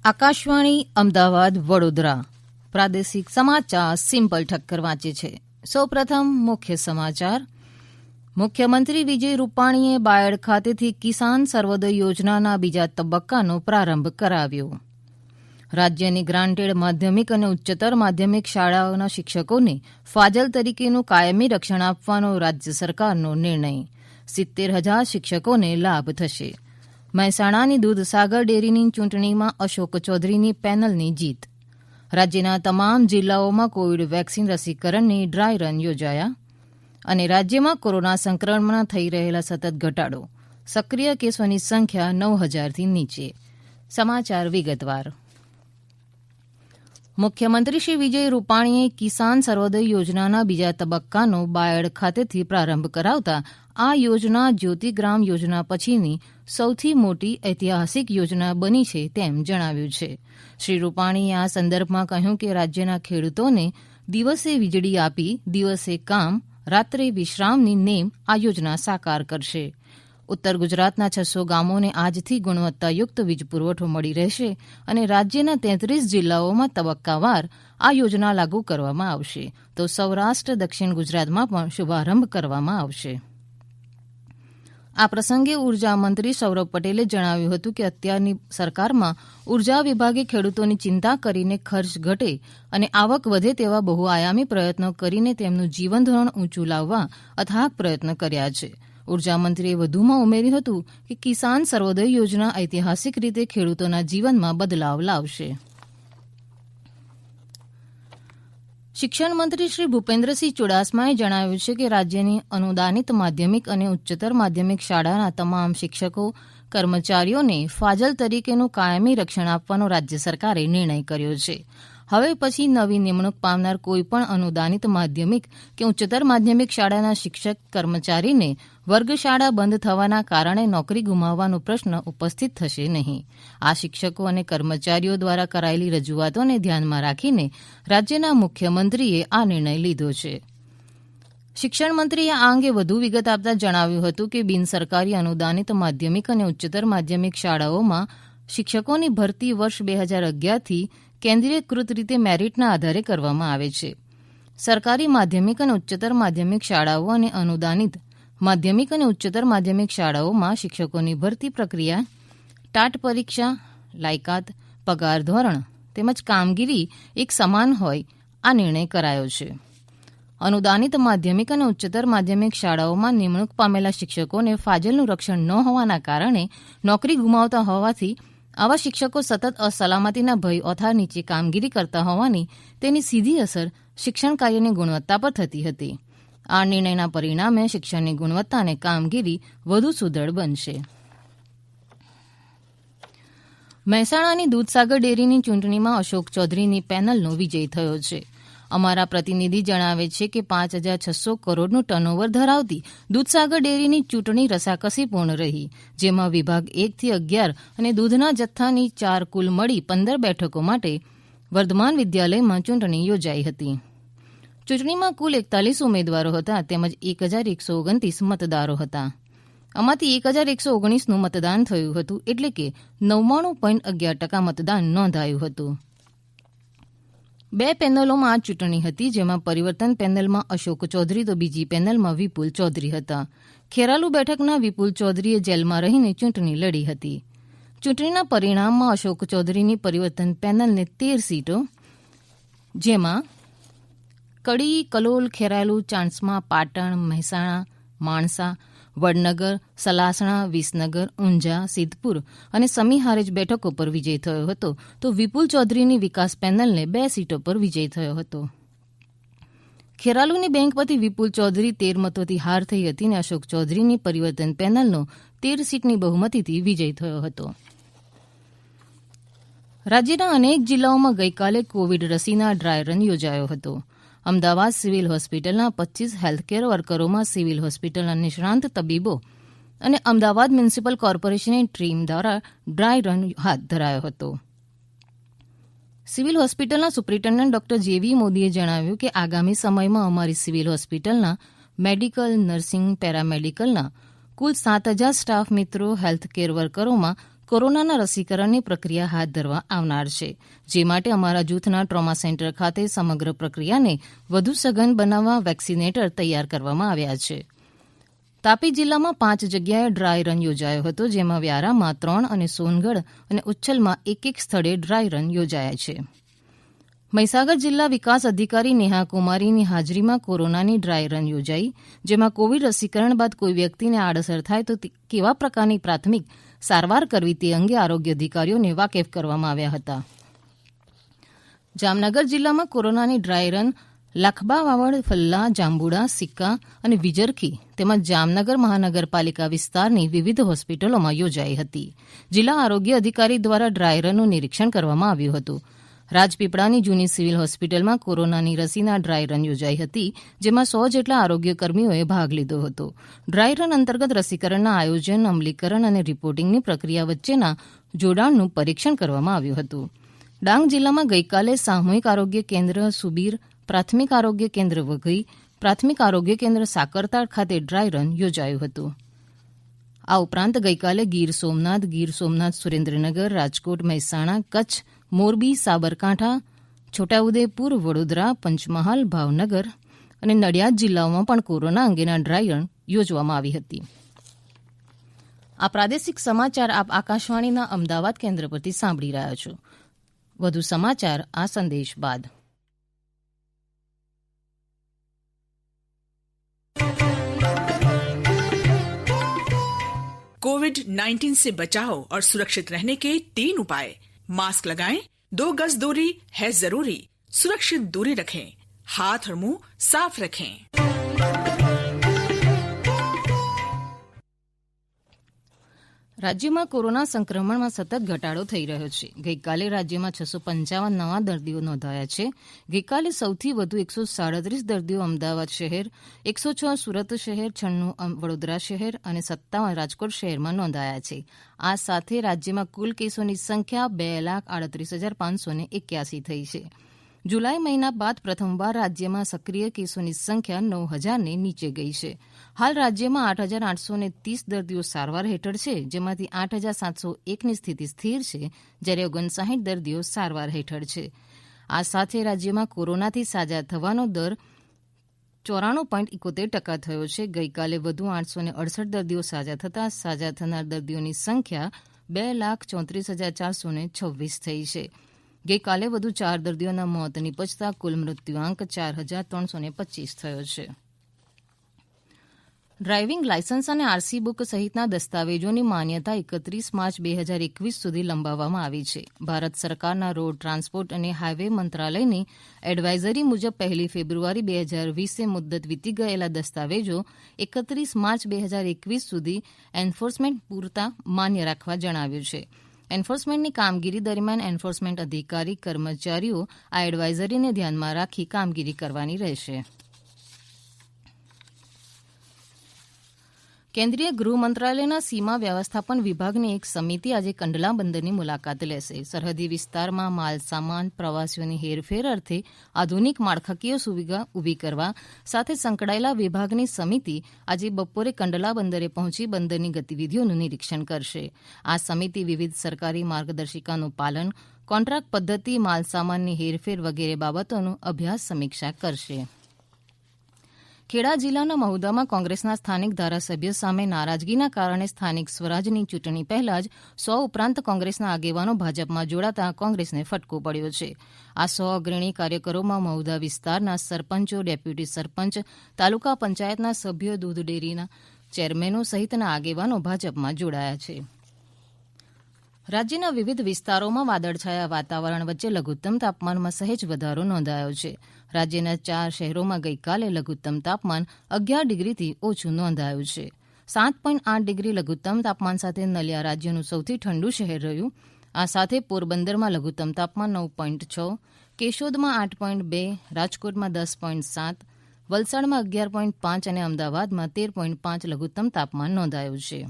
આકાશવાણી અમદાવાદ વડોદરા પ્રાદેશિક સમાચાર સિમ્પલ ઠક્કર વાંચે છે. સૌપ્રથમ મુખ્ય સમાચાર. મુખ્યમંત્રી વિજય રૂપાણીએ બાયડ ખાતેથી કિસાન સર્વોદય યોજનાના બીજા તબક્કાનો પ્રારંભ કરાવ્યો. રાજ્યની ગ્રાન્ટેડ માધ્યમિક અને ઉચ્ચતર માધ્યમિક શાળાઓના શિક્ષકોને ફાજલ તરીકેનું કાયમી રક્ષણ આપવાનો રાજ્ય સરકારનો નિર્ણય. 70,000 શિક્ષકોને લાભ થશે. મહેસાણાની દૂધસાગર ડેરીની ચૂંટણીમાં અશોક ચૌધરીની પેનલની જીત. રાજ્યના તમામ જિલ્લાઓમાં કોવિડ વેક્સિન રસીકરણની ડ્રાય રન યોજાયા. અને રાજ્યમાં કોરોના સંક્રમણમાં થઈ રહેલા સતત ઘટાડો. સક્રિય કેસોની સંખ્યા 9,000થી નીચે. સમાચાર વિગતવાર. મુખ્યમંત્રી શ્રી વિજય રૂપાણીએ કિસાન સર્વોદય યોજનાના બીજા તબક્કાનો બાયડ ખાતેથી પ્રારંભ કરાવતા આ યોજના જ્યોતિગ્રામ યોજના પછીની સૌથી મોટી ઐતિહાસિક યોજના બની છે તેમ જણાવ્યું છે. શ્રી રૂપાણીએ આ સંદર્ભમાં કહ્યું કે રાજ્યના ખેડૂતોને દિવસે વીજળી આપી દિવસે કામ રાત્રે વિશ્રામની નેમ આ યોજના સાકાર કરશે. ઉત્તર ગુજરાતના 600 ગામોને આજથી ગુણવત્તાયુક્ત વીજ પુરવઠો મળી રહેશે અને રાજ્યના 33 જિલ્લાઓમાં તબક્કાવાર આ યોજના લાગુ કરવામાં આવશે તો સૌરાષ્ટ્ર દક્ષિણ ગુજરાતમાં પણ શુભારંભ કરવામાં આવશે. આ પ્રસંગે ઉર્જા મંત્રી સૌરભ પટેલે જણાવ્યું હતું કે અત્યારની સરકારમાં ઉર્જા વિભાગે ખેડૂતોની ચિંતા કરીને ખર્ચ ઘટે અને આવક વધે તેવા બહુઆયામી પ્રયત્નો કરીને તેમનું જીવનધોરણ ઊંચું લાવવા અથાગ પ્રયત્ન કર્યા છે. ઉર્જામંત્રીએ વધુમાં ઉમેર્યું હતું કે કિસાન સર્વોદય યોજના ઐતિહાસિક રીતે ખેડૂતોના જીવનમાં બદલાવ લાવશે. શિક્ષણ મંત્રી શ્રી ભૂપેન્દ્રસિંહ ચુડાસમાએ જણાવ્યું છે કે રાજ્યની અનુદાનિત માધ્યમિક અને ઉચ્ચતર માધ્યમિક શાળાના તમામ શિક્ષકો કર્મચારીઓને ફાજલ તરીકેનું કાયમી રક્ષણ આપવાનો રાજ્ય સરકારે નિર્ણય કર્યો છે. હવે પછી નવી નિમણૂક પામનાર કોઈપણ અનુદાનિત માધ્યમિક કે ઉચ્ચતર માધ્યમિક શાળાના શિક્ષક કર્મચારીને વર્ગશાળા બંધ થવાના કારણે નોકરી ગુમાવવાનો પ્રશ્ન ઉપસ્થિત થશે નહીં. આ શિક્ષકો અને કર્મચારીઓ દ્વારા કરાયેલી રજૂઆતોને ધ્યાનમાં રાખીને રાજ્યના મુખ્યમંત્રીએ આ નિર્ણય લીધો છે. શિક્ષણ મંત્રીએ આ અંગે વધુ વિગત આપતા જણાવ્યું હતું કે બિનસરકારી અનુદાનિત માધ્યમિક અને ઉચ્ચતર માધ્યમિક શાળાઓમાં શિક્ષકોની ભરતી વર્ષ 2011થી કેન્દ્રીયકૃત રીતે મેરિટના આધારે કરવામાં આવે છે. સરકારી માધ્યમિક અને ઉચ્ચતર માધ્યમિક શાળાઓ અને અનુદાનિત માધ્યમિક અને ઉચ્ચતર માધ્યમિક શાળાઓમાં શિક્ષકોની ભરતી પ્રક્રિયા ટાટ પરીક્ષા લાયકાત પગાર ધોરણ તેમજ કામગીરી એક સમાન હોય આ નિર્ણય કરાયો છે. અનુદાનિત માધ્યમિક અને ઉચ્ચતર માધ્યમિક શાળાઓમાં નિમણૂક પામેલા શિક્ષકોને ફાજલનું રક્ષણ ન હોવાના કારણે નોકરી ગુમાવતા હોવાથી આવા શિક્ષકો સતત અસલામતીના ભય ઓથાર નીચે કામગીરી કરતા હોવાની તેની સીધી અસર શિક્ષણ કાર્યની ગુણવત્તા પર થતી હતી. આ નિર્ણયના પરિણામે શિક્ષણની ગુણવત્તા અને કામગીરી વધુ સુદૃઢ બનશે. મહેસાણાની દૂધસાગર ડેરીની ચૂંટણીમાં અશોક ચૌધરીની પેનલનો વિજય થયો છે. અમારા પ્રતિનિધિ જણાવે છે કે 5,600 કરોડનું ટર્નઓવર ધરાવતી દૂધસાગર ડેરીની ચૂંટણી રસાકસી પૂર્ણ રહી, જેમાં વિભાગ 1 થી 11 અને દૂધના જથ્થાની 4 કુલ મળી 15 બેઠકો માટે વર્ધમાન વિદ્યાલયમાં ચૂંટણી યોજાઈ હતી. ચૂંટણીમાં કુલ 41 ઉમેદવારો હતા તેમજ 1,129 મતદારો હતા. આમાંથી 1,119નું મતદાન થયું હતું એટલે કે 99.11% મતદાન નોંધાયું હતું. 2 પેનલોમાં આ ચૂંટણી હતી, જેમાં પરિવર્તન પેનલમાં અશોક ચૌધરી તો બીજી પેનલમાં વિપુલ ચૌધરી હતા. ખેરાલુ બેઠકના વિપુલ ચૌધરીએ જેલમાં રહીને ચૂંટણી લડી હતી. ચૂંટણીના પરિણામમાં અશોક ચૌધરીની પરિવર્તન પેનલને 13 સીટો, જેમાં કડી, કલોલ, ખેરાલુ, ચાણસ્મા, પાટણ, મહેસાણા, માણસા, વડનગર, સલાસણા, વિસનગર, ઊંઝા, સિદ્ધપુર અને સમી હારેજ બેઠકો પર વિજય થયો હતો તો વિપુલ ચૌધરીની વિકાસ પેનલને 2 સીટો પર વિજય થયો હતો. ખેરાલુની બેંક પરથી વિપુલ ચૌધરી 13 મતોથી હાર થઈ હતી અને અશોક ચૌધરીની પરિવર્તન પેનલનો 13 સીટની બહુમતીથી વિજય થયો હતો. રાજ્યના અનેક જિલ્લાઓમાં ગઈકાલે કોવિડ રસીના ડ્રાય રન યોજાયો હતો. અમદાવાદ સિવિલ હોસ્પિટલના 25 હેલ્થકેર વર્કરોમાં સિવિલ હોસ્પિટલના નિષ્ણાંત તબીબો અને અમદાવાદ મ્યુનિસિપલ કોર્પોરેશનની ટીમ દ્વારા ડ્રાય રન હાથ ધરાયો હતો. સિવિલ હોસ્પિટલના સુપ્રિન્ટેન્ડન્ટ ડોક્ટર જેવી મોદીએ જણાવ્યું કે આગામી સમયમાં અમારી સિવિલ હોસ્પિટલના મેડિકલ, નર્સિંગ, પેરામેડિકલના કુલ 7,000 સ્ટાફ મિત્રો હેલ્થકેર વર્કરોમાં કોરોનાના રસીકરણની પ્રક્રિયા હાથ ધરવા આવનાર છે, જે માટે અમારા જૂથના ટ્રોમા સેન્ટર ખાતે સમગ્ર પ્રક્રિયાને વધુ સઘન બનાવવા વેક્સિનેટર તૈયાર કરવામાં આવ્યા છે. તાપી જિલ્લામાં 5 જગ્યાએ ડ્રાય રન યોજાયો હતો, જેમાં વ્યારામાં 3 અને સોનગઢ અને ઉચ્છલમાં એક સ્થળે ડ્રાય રન યોજાયા છે. મહીસાગર જિલ્લા વિકાસ અધિકારી નેહા કુમારીની હાજરીમાં કોરોનાની ડ્રાય રન યોજાઈ, જેમાં કોવિડ રસીકરણ બાદ કોઈ વ્યક્તિને આડઅસર થાય તો કેવા પ્રકારની પ્રાથમિક સારવાર કરવી તે અંગે આરોગ્ય અધિકારીઓને વાકેફ કરવામાં આવ્યા હતા. જામનગર જિલ્લામાં કોરોનાની ડ્રાય રન લાખબા વાવડ, ફલ્લા, જાંબુડા, સિક્કા અને વિજરખી તેમજ જામનગર મહાનગરપાલિકા વિસ્તારની વિવિધ હોસ્પિટલોમાં યોજાઈ હતી. જિલ્લા આરોગ્ય અધિકારી દ્વારા ડ્રાય રનનું નિરીક્ષણ કરવામાં આવ્યું હતું. રાજપીપળાની જૂની સિવિલ હોસ્પિટલમાં કોરોનાની રસીના ડ્રાય રન યોજાઈ હતી, જેમાં 100 જેટલા આરોગ્ય કર્મીઓએ ભાગ લીધો હતો. ડ્રાય રન અંતર્ગત રસીકરણના આયોજન, અમલીકરણ અને રિપોર્ટિંગની પ્રક્રિયા વચ્ચેના જોડાણનું પરીક્ષણ કરવામાં આવ્યું હતું. ડાંગ જિલ્લામાં ગઈકાલે સામૂહિક આરોગ્ય કેન્દ્ર સુબીર, પ્રાથમિક આરોગ્ય કેન્દ્ર વઘઈ, પ્રાથમિક આરોગ્ય કેન્દ્ર સાકરતાળ ખાતે ડ્રાય રન યોજાયું હતું. આ ઉપરાંત ગઈકાલે ગીર સોમનાથ, સુરેન્દ્રનગર, રાજકોટ, મહેસાણા, કચ્છ, મોરબી, સાબરકાંઠા, છોટાઉદેપુર, વડોદરા, પંચમહાલ, ભાવનગર અને નડિયાદ જિલ્લાઓમાં પણ કોરોના અંગેના ડ્રાય રન યોજવામાં આવી હતી. આ પ્રાદેશિક સમાચાર આપ આકાશવાણીના અમદાવાદ કેન્દ્ર પરથી સાંભળી રહ્યા છો. વધુ સમાચાર આ સંદેશ બાદ. कोविड-19 से बचाव और सुरक्षित रहने के 3 उपाय: मास्क लगाएं, 2 गज दूरी है जरूरी, सुरक्षित दूरी रखें, हाथ और मुंह साफ रखें. રાજ્યમાં કોરોના સંક્રમણમાં સતત ઘટાડો થઈ રહ્યો છે. ગઈકાલે રાજ્યમાં 655 નવા દર્દીઓ નોંધાયા છે. ગઈકાલે સૌથી વધુ 137 દર્દીઓ અમદાવાદ શહેર, 106 સુરત શહેર, 96 વડોદરા શહેર અને 57 રાજકોટ શહેરમાં નોંધાયા છે. આ સાથે રાજ્યમાં કુલ કેસોની સંખ્યા 2,38,581 થઈ છે. જુલાઈ મહિના બાદ પ્રથમવાર રાજ્યમાં સક્રિય કેસોની સંખ્યા 9,000ને નીચે ગઈ છે. હાલ રાજ્યમાં 8,830 દર્દીઓ સારવાર હેઠળ છે, જેમાંથી 8,701ની સ્થિતિ સ્થિર છે, જ્યારે 59 દર્દીઓ સારવાર હેઠળ છે. આ સાથે રાજ્યમાં કોરોનાથી સાજા થવાનો દર 94.71% થયો છે. ગઈકાલે વધુ 868 દર્દીઓ સાજા થતાં સાજા થનાર દર્દીઓની સંખ્યા 2,34,426 થઈ છે. ગઈકાલે વધુ 4 દર્દીઓના મોત નિપજતા કુલ મૃત્યુઆંક 4,325 થયો છે. ડ્રાઇવિંગ લાયસન્સ અને આરસી બુક સહિતના દસ્તાવેજોની માન્યતા 31 માર્ચ 2021 સુધી લંબાવવામાં આવી છે. ભારત સરકારના રોડ ટ્રાન્સપોર્ટ અને હાઇવે મંત્રાલયની એડવાઇઝરી મુજબ 1 ફેબ્રુઆરી 2020એ મુદ્દત વીતી ગયેલા દસ્તાવેજો 31 માર્ચ 2021 સુધી એન્ફોર્સમેન્ટ પૂરતા માન્ય રાખવા જણાવ્યું છે. એન્ફોર્સમેન્ટની કામગીરી દરમિયાન એન્ફોર્સમેન્ટ અધિકારી કર્મચારીઓ આ એડવાઇઝરીને ધ્યાનમાં રાખી કામગીરી કરવાની રહેશે. કેન્દ્રીય ગૃહ મંત્રાલયના સીમા વ્યવસ્થાપન વિભાગની એક સમિતિ આજે કંડલા બંદરની મુલાકાત લેશે. સરહદી વિસ્તારમાં માલસામાન, પ્રવાસીઓની હેરફેર અર્થે આધુનિક માળખાકીય સુવિધા ઊભી કરવા સાથે સંકળાયેલા વિભાગની સમિતિ આજે બપોરે કંડલા બંદરે પહોંચી બંદરની ગતિવિધિઓનું નિરીક્ષણ કરશે. આ સમિતિ વિવિધ સરકારી માર્ગદર્શિકાનું પાલન, કોન્ટ્રાક્ટ પદ્ધતિ, માલસામાનની હેરફેર વગેરે બાબતોનું અભ્યાસ સમીક્ષા કરશે. ખેડા જિલ્લાના મહુદામાં કોંગ્રેસના સ્થાનિક ધારાસભ્ય સામે નારાજગીના કારણે સ્થાનિક સ્વરાજની ચૂંટણી પહેલા જ 100 ઉપરાંત કોંગ્રેસના આગેવાનો ભાજપમાં જોડાતા કોંગ્રેસને ફટકો પડ્યો છે. આ 100 અગ્રણી કાર્યકરોમાં મહુદા વિસ્તારના સરપંચો, ડેપ્યુટી સરપંચ, તાલુકા પંચાયતના સભ્યો, દૂધ ડેરીના ચેરમેનો સહિતના આગેવાનો ભાજપમાં જોડાયા છે. રાજ્યના વિવિધ વિસ્તારોમાં વાદળછાયા વાતાવરણ વચ્ચે લઘુત્તમ તાપમાનમાં સહેજ વધારો નોંધાયો છે. રાજ્યના 4 શહેરોમાં ગઈકાલે લઘુત્તમ તાપમાન 11 ડિગ્રીથી ઓછું નોંધાયું છે. 7.8 ડિગ્રી લઘુત્તમ તાપમાન સાથે નલિયા રાજ્યનું સૌથી ઠંડુ શહેર રહ્યું. આ સાથે પોરબંદરમાં લઘુત્તમ તાપમાન 9.6, કેશોદમાં 8.2, રાજકોટમાં 10.7, વલસાડમાં 11.5 અને અમદાવાદમાં 13.5 લઘુત્તમ તાપમાન નોંધાયું છે.